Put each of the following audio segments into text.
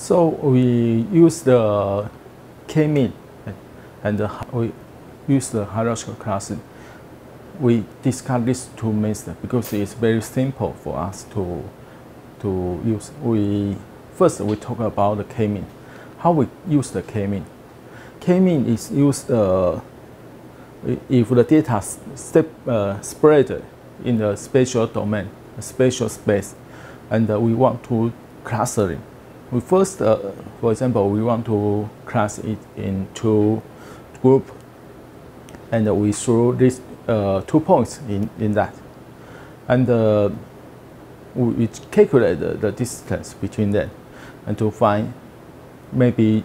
So we use the K-mean and we use the hierarchical clustering. We discuss these two methods because it's very simple for us to use. First we talk about the K-mean. How we use the K-mean? K-mean is used if the data spread in the spatial domain, a spatial space, and we want to cluster it. We first, for example, we want to class it into group, and we throw these 2 points in that, and we calculate the distance between them, and to find maybe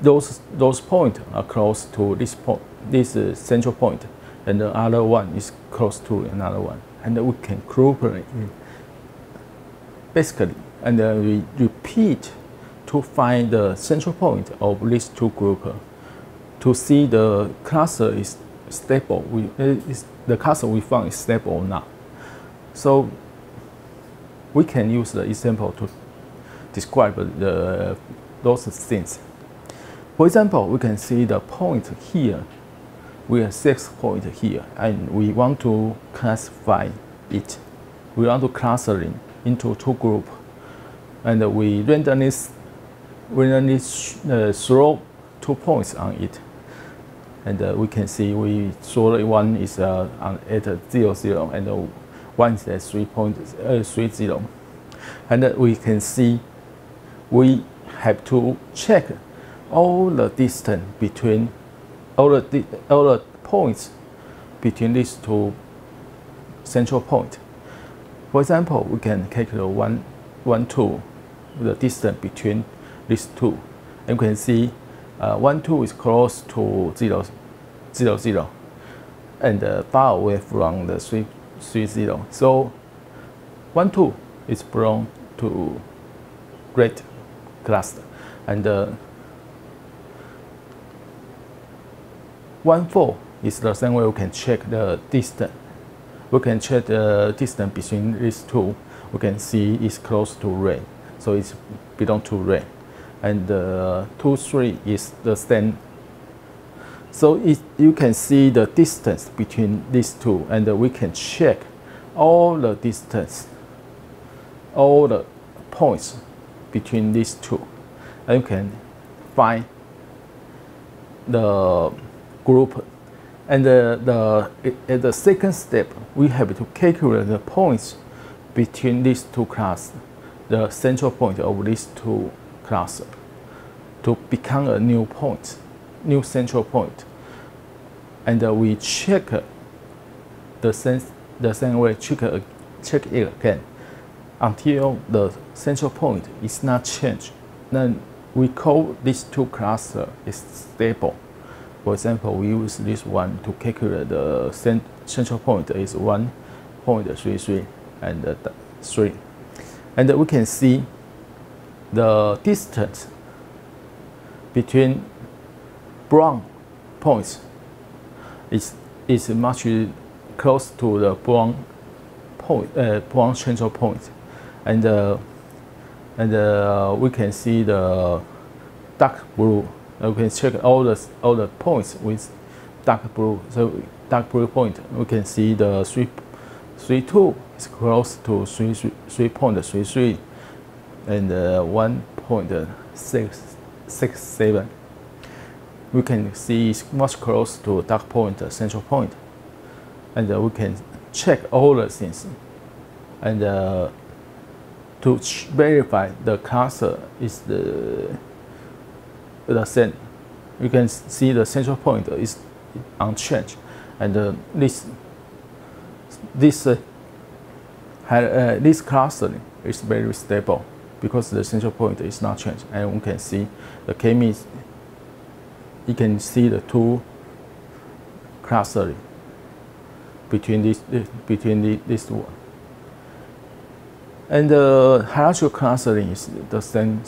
those points are close to this point, this central point, and the other one is close to another one, and we can group it basically, and we repeat to find the central point of these two groups to see the cluster is stable. The cluster we found is stable or not. So we can use the example to describe those things. For example, we can see the point here. We have 6 points here, and we want to classify it. We want to cluster it into 2 groups, and we randomly throw 2 points on it. And we can see we throw one is at 0, 0, and one is at 3.30. And we can see we have to check all the distance between all the points between these 2 central points. For example, we can calculate 1, 2, the distance between these 2, and we can see 1, 2 is close to 0, 0, 0, and far away from the 3, 0. So 1, 2 is belong to great cluster, and 1, 4 is the same way. We can check the distance. We can check the distance between these 2. We can see it's close to red, so it's belong to red. And 2, 3 is the same. So you can see the distance between these 2, and we can check all the distance, all the points between these 2, and you can find the group. And at the second step, we have to calculate the points between these 2 classes, the central point of these 2 classes, to become a new point, new central point. And we check the same way, check it again until the central point is not changed. Then we call these 2 clusters is stable. For example, we use this one to calculate the central point is 1.33 and 3. And we can see the distance between brown points is much close to the brown central point. And we can see the dark blue. We can check all the points with dark blue. So dark blue point, we can see the 3.2 is close to 3.33 and 1.667. We can see it's much close to dark point, central point, and we can check all the things, and to verify the cluster is the same. You can see the central point is unchanged, and this clustering is very stable because the central point is not changed, and we can see the K-mean. You can see the 2 clustering between these two. And the hierarchical clustering is the same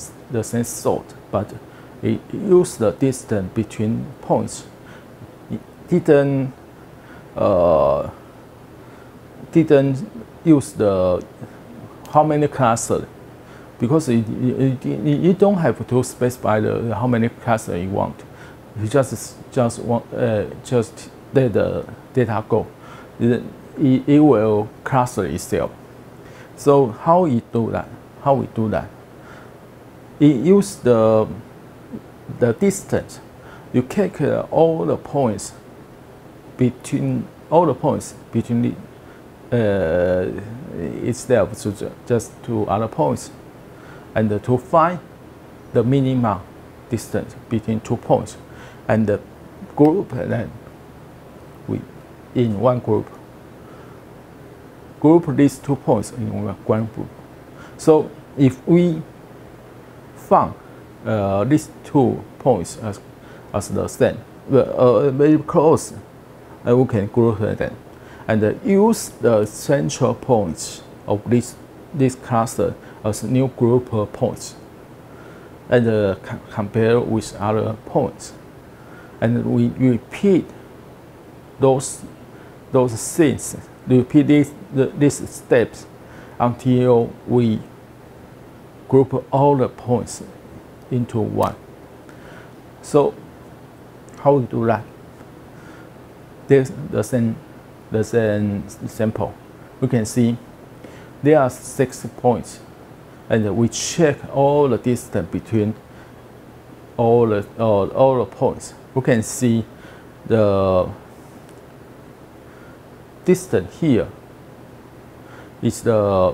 sort, but it used the distance between points. It didn't use the how many clusters because you don't have to specify how many clusters you want. You just want just let the data go. It will cluster itself. So how we do that? How we do that? It use the distance. You calculate all the points between itself to just to other points, and to find the minimum distance between 2 points, and the group then we in one group these 2 points in one group. So if we found these 2 points as the same, very close, we can group them and use the central points of this cluster as new group points, and compare with other points, and we repeat those things. Repeat these steps until we group all the points into one. So how we do that? There's the same sample. We can see there are 6 points, and we check all the distance between all the points. We can see the distance here is the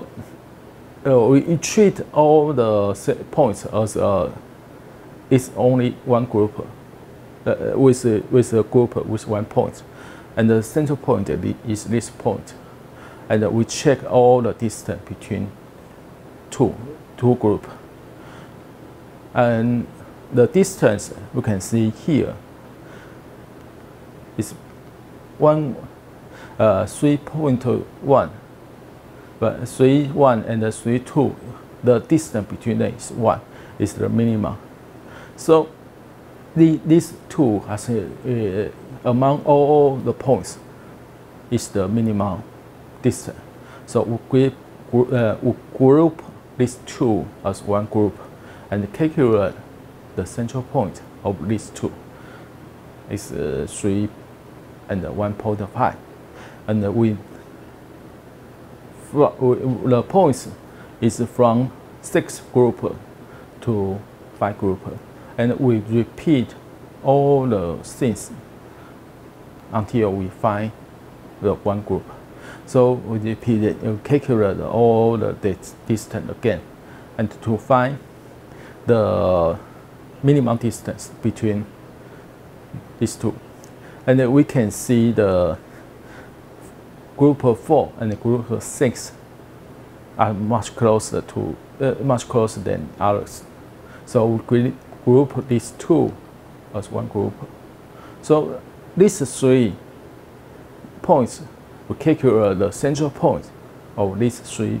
we treat all the points as it's only one group with a group with 1 point, and the central point is this point, and we check all the distance between two groups, and the distance we can see here is 3.1, but 3.1 and 3.2, the distance between them is 1, is the minimum. So these 2 has among all the points is the minimum distance. So we group these 2 as one group and calculate the central point of these 2 is 3 and 1.5, and the points is from 6 group to 5 group, and we repeat all the things until we find the one group. So we repeat it, we calculate all the distance again, and to find the minimum distance between these 2, and then we can see the group 4 and group 6 are much closer than others. So we group these 2 as one group. So these 3 points, we calculate the central point of these 3,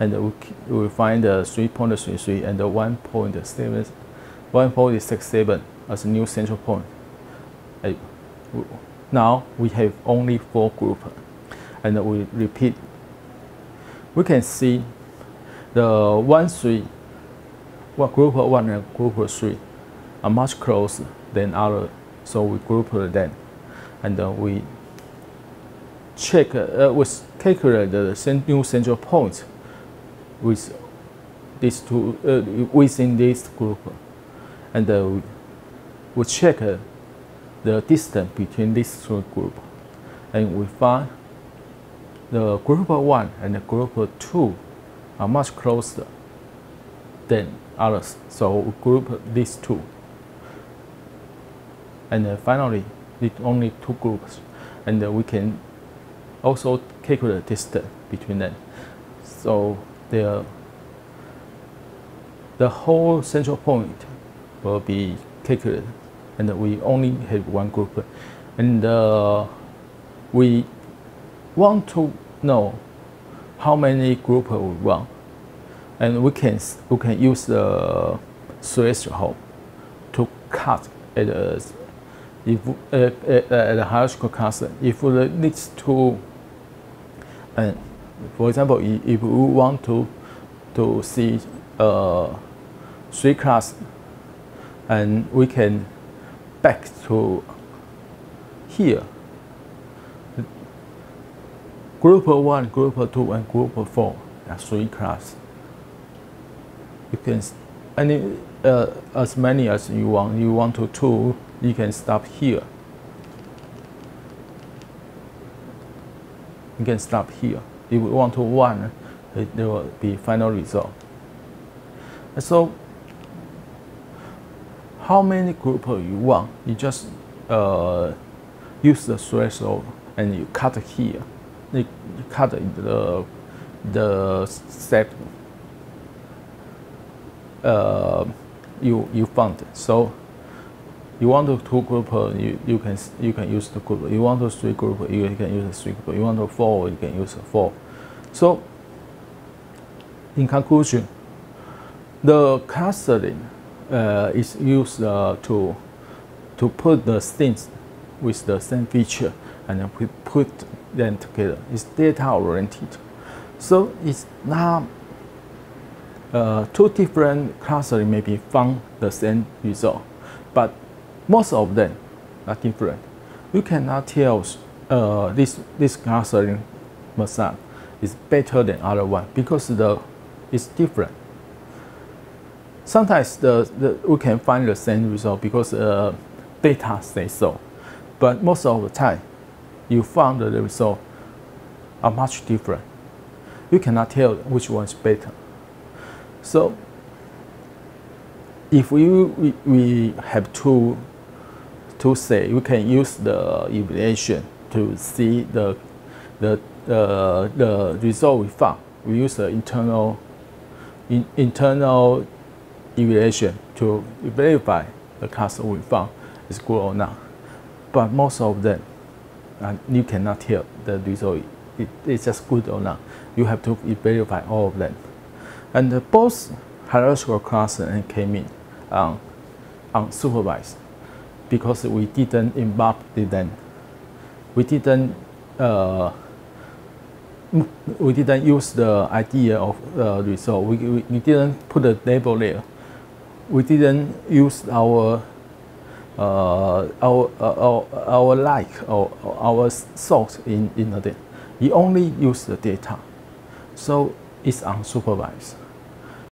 and we find the 3.33 and the 1.67 as a new central point. Now we have only 4 groups, and we repeat. We can see the group 1 and group 3 are much closer than others, so we group them, and we check we calculate the new central point with these 2 within this group, and we check the distance between these 2 groups, and we find the group 1 and the group 2 are much closer than others, so we group these 2, and finally it's only 2 groups, and we can also calculate the distance between them. So the whole central point will be calculated, and we only have one group, and we want to know how many groups we want, and we can use the threshold to cut at a hierarchical cluster. If we need to, for example, if we want to see 3 class, and we can back to here. Group 1, Group 2, and Group 4 are 3 classes. You can as many as you want. You want to 2, you can stop here. You can stop here. If you want to 1, there will be final result. And so, how many groups you want? You just use the threshold and you cut here. You cut the step you found. So you want to 2 group, you can use the group. You want to 3 group, you can use the 3 group. You want to 4, you can use the 4. So in conclusion, the clustering is used to put the things with the same feature and then we put them together. It's data oriented. So it's not 2 different clusters may be found the same result, but most of them are different. You cannot tell this clustering method is better than other one because it's different. Sometimes we can find the same result because data says so, but most of the time you found the result are much different. You cannot tell which one is better. So if we have to say, we can use the evaluation to see the result we found. We use the internal evaluation to verify the cluster we found is good or not. But most of them, you cannot tell the result is just good or not. You have to verify all of them. And both hierarchical cluster and K-mean unsupervised because we didn't involve them. We didn't use the idea of result. We didn't put a label there. We didn't use our like or our source in the data. We only use the data, so it's unsupervised.